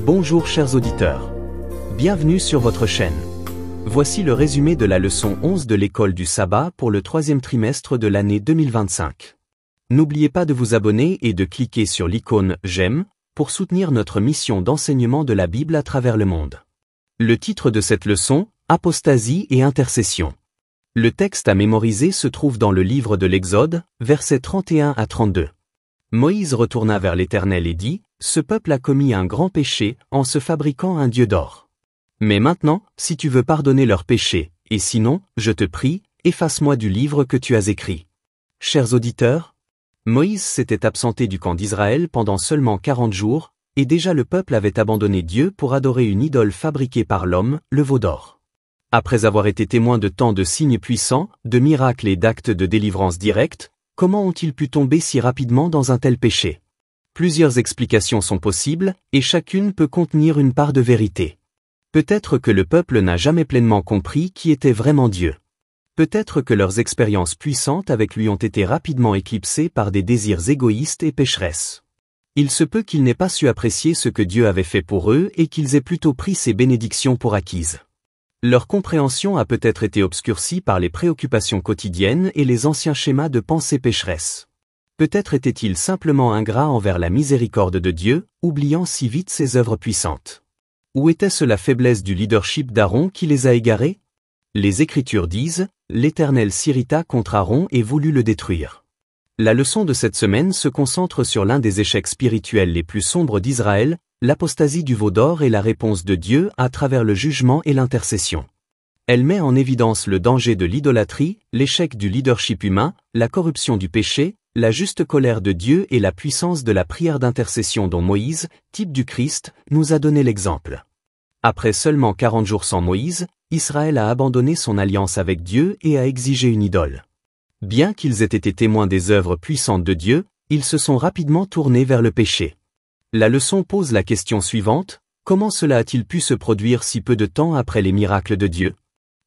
Bonjour chers auditeurs. Bienvenue sur votre chaîne. Voici le résumé de la leçon 11 de l'école du sabbat pour le troisième trimestre de l'année 2025. N'oubliez pas de vous abonner et de cliquer sur l'icône « J'aime » pour soutenir notre mission d'enseignement de la Bible à travers le monde. Le titre de cette leçon, Apostasie et intercession. Le texte à mémoriser se trouve dans le livre de l'Exode, versets 31 à 32. Moïse retourna vers l'Éternel et dit, « Ce peuple a commis un grand péché en se fabriquant un dieu d'or. Mais maintenant, si tu veux pardonner leurs péchés, et sinon, je te prie, efface-moi du livre que tu as écrit. » Chers auditeurs, Moïse s'était absenté du camp d'Israël pendant seulement 40 jours, et déjà le peuple avait abandonné Dieu pour adorer une idole fabriquée par l'homme, le veau d'or. Après avoir été témoins de tant de signes puissants, de miracles et d'actes de délivrance directs, comment ont-ils pu tomber si rapidement dans un tel péché? Plusieurs explications sont possibles, et chacune peut contenir une part de vérité. Peut-être que le peuple n'a jamais pleinement compris qui était vraiment Dieu. Peut-être que leurs expériences puissantes avec lui ont été rapidement éclipsées par des désirs égoïstes et pécheresses. Il se peut qu'ils n'aient pas su apprécier ce que Dieu avait fait pour eux et qu'ils aient plutôt pris ses bénédictions pour acquises. Leur compréhension a peut-être été obscurcie par les préoccupations quotidiennes et les anciens schémas de pensée pécheresse. Peut-être étaient-ils simplement ingrats envers la miséricorde de Dieu, oubliant si vite ses œuvres puissantes. Ou était-ce la faiblesse du leadership d'Aaron qui les a égarés? Les Écritures disent, « L'Éternel s'irrita contre Aaron et voulut le détruire. » La leçon de cette semaine se concentre sur l'un des échecs spirituels les plus sombres d'Israël, l'apostasie du veau d'or et la réponse de Dieu à travers le jugement et l'intercession. Elle met en évidence le danger de l'idolâtrie, l'échec du leadership humain, la corruption du péché, la juste colère de Dieu et la puissance de la prière d'intercession dont Moïse, type du Christ, nous a donné l'exemple. Après seulement 40 jours sans Moïse, Israël a abandonné son alliance avec Dieu et a exigé une idole. Bien qu'ils aient été témoins des œuvres puissantes de Dieu, ils se sont rapidement tournés vers le péché. La leçon pose la question suivante, comment cela a-t-il pu se produire si peu de temps après les miracles de Dieu?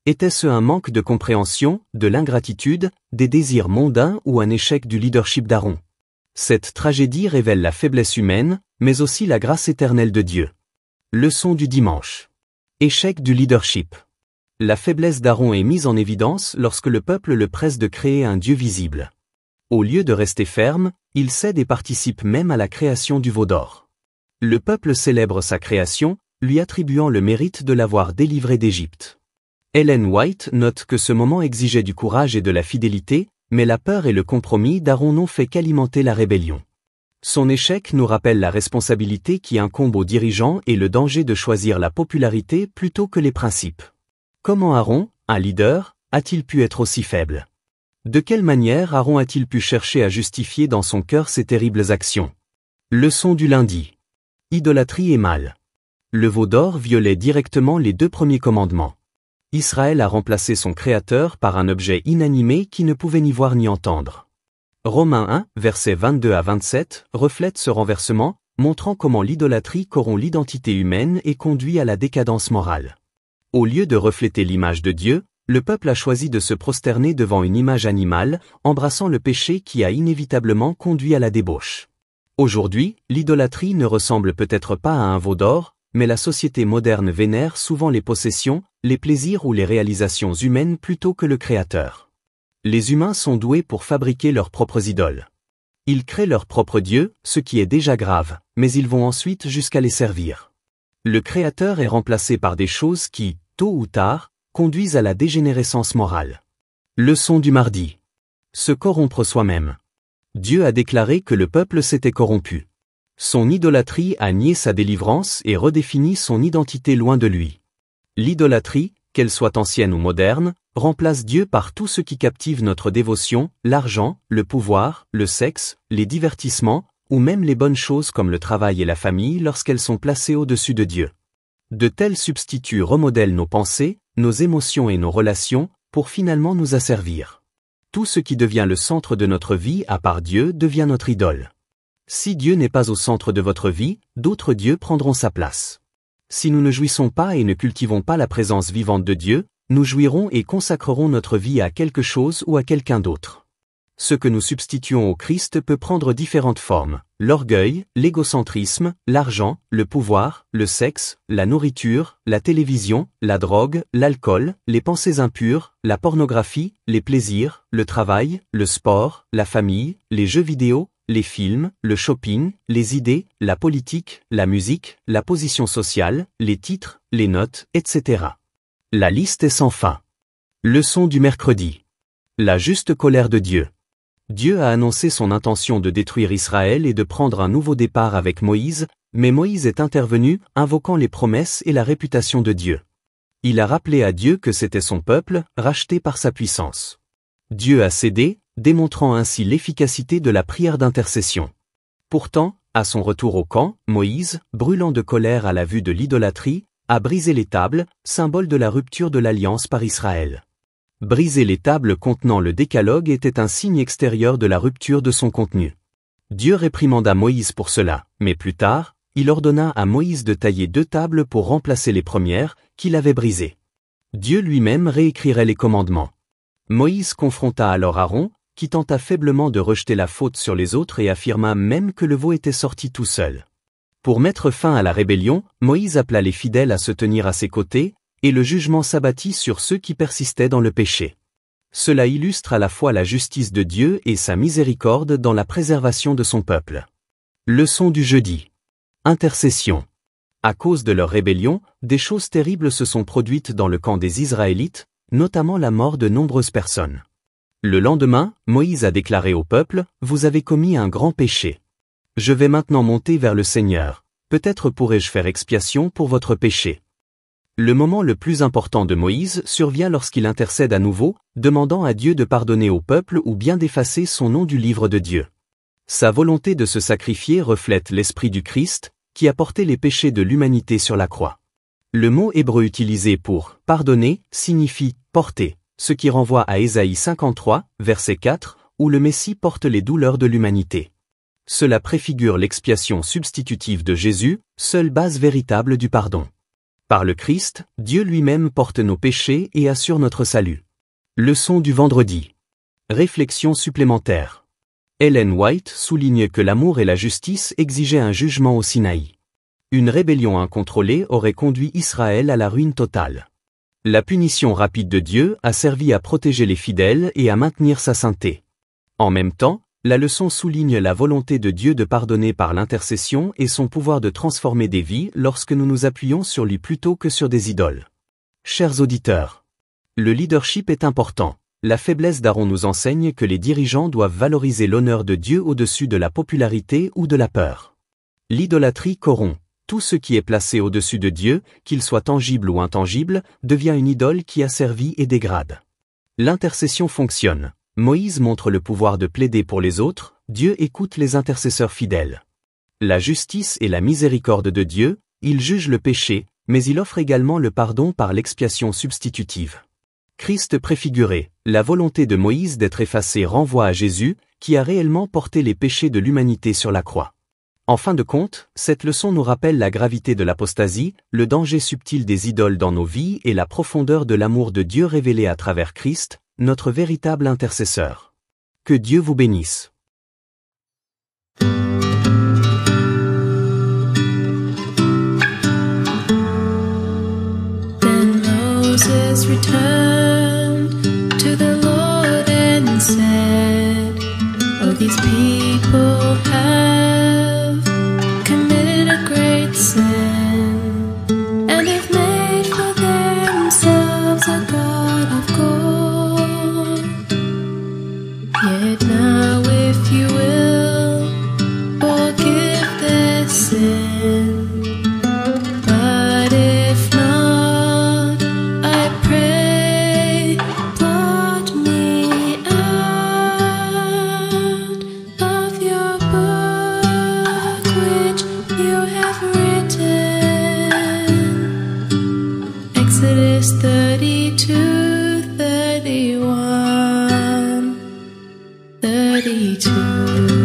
Était-ce un manque de compréhension, de l'ingratitude, des désirs mondains ou un échec du leadership d'Aaron? Cette tragédie révèle la faiblesse humaine, mais aussi la grâce éternelle de Dieu. Leçon du dimanche. Échec du leadership. La faiblesse d'Aaron est mise en évidence lorsque le peuple le presse de créer un Dieu visible. Au lieu de rester ferme, il cède et participe même à la création du veau d'or. Le peuple célèbre sa création, lui attribuant le mérite de l'avoir délivré d'Égypte. Ellen White note que ce moment exigeait du courage et de la fidélité, mais la peur et le compromis d'Aaron n'ont fait qu'alimenter la rébellion. Son échec nous rappelle la responsabilité qui incombe aux dirigeants et le danger de choisir la popularité plutôt que les principes. Comment Aaron, un leader, a-t-il pu être aussi faible? De quelle manière Aaron a-t-il pu chercher à justifier dans son cœur ces terribles actions? Leçon du lundi. Idolâtrie et mal. Le veau d'or violait directement les 2 premiers commandements. Israël a remplacé son Créateur par un objet inanimé qui ne pouvait ni voir ni entendre. Romains 1, versets 22 à 27, reflète ce renversement, montrant comment l'idolâtrie corrompt l'identité humaine et conduit à la décadence morale. Au lieu de refléter l'image de Dieu, le peuple a choisi de se prosterner devant une image animale, embrassant le péché qui a inévitablement conduit à la débauche. Aujourd'hui, l'idolâtrie ne ressemble peut-être pas à un veau d'or, mais la société moderne vénère souvent les possessions, les plaisirs ou les réalisations humaines plutôt que le Créateur. Les humains sont doués pour fabriquer leurs propres idoles. Ils créent leur propre Dieu, ce qui est déjà grave, mais ils vont ensuite jusqu'à les servir. Le Créateur est remplacé par des choses qui, tôt ou tard, conduisent à la dégénérescence morale. Leçon du mardi. Se corrompre soi-même. Dieu a déclaré que le peuple s'était corrompu. Son idolâtrie a nié sa délivrance et redéfini son identité loin de lui. L'idolâtrie, qu'elle soit ancienne ou moderne, remplace Dieu par tout ce qui captive notre dévotion, l'argent, le pouvoir, le sexe, les divertissements, ou même les bonnes choses comme le travail et la famille lorsqu'elles sont placées au-dessus de Dieu. De tels substituts remodèlent nos pensées, nos émotions et nos relations, pour finalement nous asservir. Tout ce qui devient le centre de notre vie à part Dieu devient notre idole. Si Dieu n'est pas au centre de votre vie, d'autres dieux prendront sa place. Si nous ne jouissons pas et ne cultivons pas la présence vivante de Dieu, nous jouirons et consacrerons notre vie à quelque chose ou à quelqu'un d'autre. Ce que nous substituons au Christ peut prendre différentes formes: l'orgueil, l'égocentrisme, l'argent, le pouvoir, le sexe, la nourriture, la télévision, la drogue, l'alcool, les pensées impures, la pornographie, les plaisirs, le travail, le sport, la famille, les jeux vidéo, les films, le shopping, les idées, la politique, la musique, la position sociale, les titres, les notes, etc. La liste est sans fin. Leçon du mercredi. La juste colère de Dieu. Dieu a annoncé son intention de détruire Israël et de prendre un nouveau départ avec Moïse, mais Moïse est intervenu, invoquant les promesses et la réputation de Dieu. Il a rappelé à Dieu que c'était son peuple, racheté par sa puissance. Dieu a cédé, démontrant ainsi l'efficacité de la prière d'intercession. Pourtant, à son retour au camp, Moïse, brûlant de colère à la vue de l'idolâtrie, a brisé les tables, symbole de la rupture de l'alliance par Israël. Briser les tables contenant le décalogue était un signe extérieur de la rupture de son contenu. Dieu réprimanda Moïse pour cela, mais plus tard, il ordonna à Moïse de tailler 2 tables pour remplacer les premières, qu'il avait brisées. Dieu lui-même réécrirait les commandements. Moïse confronta alors Aaron, qui tenta faiblement de rejeter la faute sur les autres et affirma même que le veau était sorti tout seul. Pour mettre fin à la rébellion, Moïse appela les fidèles à se tenir à ses côtés, et le jugement s'abattit sur ceux qui persistaient dans le péché. Cela illustre à la fois la justice de Dieu et sa miséricorde dans la préservation de son peuple. Leçon du jeudi. Intercession. À cause de leur rébellion, des choses terribles se sont produites dans le camp des Israélites, notamment la mort de nombreuses personnes. Le lendemain, Moïse a déclaré au peuple: « Vous avez commis un grand péché. Je vais maintenant monter vers le Seigneur. Peut-être pourrai-je faire expiation pour votre péché. » Le moment le plus important de Moïse survient lorsqu'il intercède à nouveau, demandant à Dieu de pardonner au peuple ou bien d'effacer son nom du livre de Dieu. Sa volonté de se sacrifier reflète l'esprit du Christ, qui a porté les péchés de l'humanité sur la croix. Le mot hébreu utilisé pour « pardonner » signifie « porter », ce qui renvoie à Ésaïe 53, verset 4, où le Messie porte les douleurs de l'humanité. Cela préfigure l'expiation substitutive de Jésus, seule base véritable du pardon. Par le Christ, Dieu lui-même porte nos péchés et assure notre salut. Leçon du vendredi. Réflexion supplémentaire. Ellen White souligne que l'amour et la justice exigeaient un jugement au Sinaï. Une rébellion incontrôlée aurait conduit Israël à la ruine totale. La punition rapide de Dieu a servi à protéger les fidèles et à maintenir sa sainteté. En même temps, la leçon souligne la volonté de Dieu de pardonner par l'intercession et son pouvoir de transformer des vies lorsque nous nous appuyons sur lui plutôt que sur des idoles. Chers auditeurs, le leadership est important. La faiblesse d'Aaron nous enseigne que les dirigeants doivent valoriser l'honneur de Dieu au-dessus de la popularité ou de la peur. L'idolâtrie corrompt. Tout ce qui est placé au-dessus de Dieu, qu'il soit tangible ou intangible, devient une idole qui asservit et dégrade. L'intercession fonctionne. Moïse montre le pouvoir de plaider pour les autres, Dieu écoute les intercesseurs fidèles. La justice et la miséricorde de Dieu, il juge le péché, mais il offre également le pardon par l'expiation substitutive. Christ préfiguré, la volonté de Moïse d'être effacé renvoie à Jésus, qui a réellement porté les péchés de l'humanité sur la croix. En fin de compte, cette leçon nous rappelle la gravité de l'apostasie, le danger subtil des idoles dans nos vies et la profondeur de l'amour de Dieu révélé à travers Christ, notre véritable intercesseur. Que Dieu vous bénisse. Then Moses returned to the Lord and said, "Oh, these people have committed a great sin, and have made for themselves a god of gold. Yet now if you will forgive their sin, but if not, I pray, blot me out of your book which you have written." Exodus 32, 31, 32.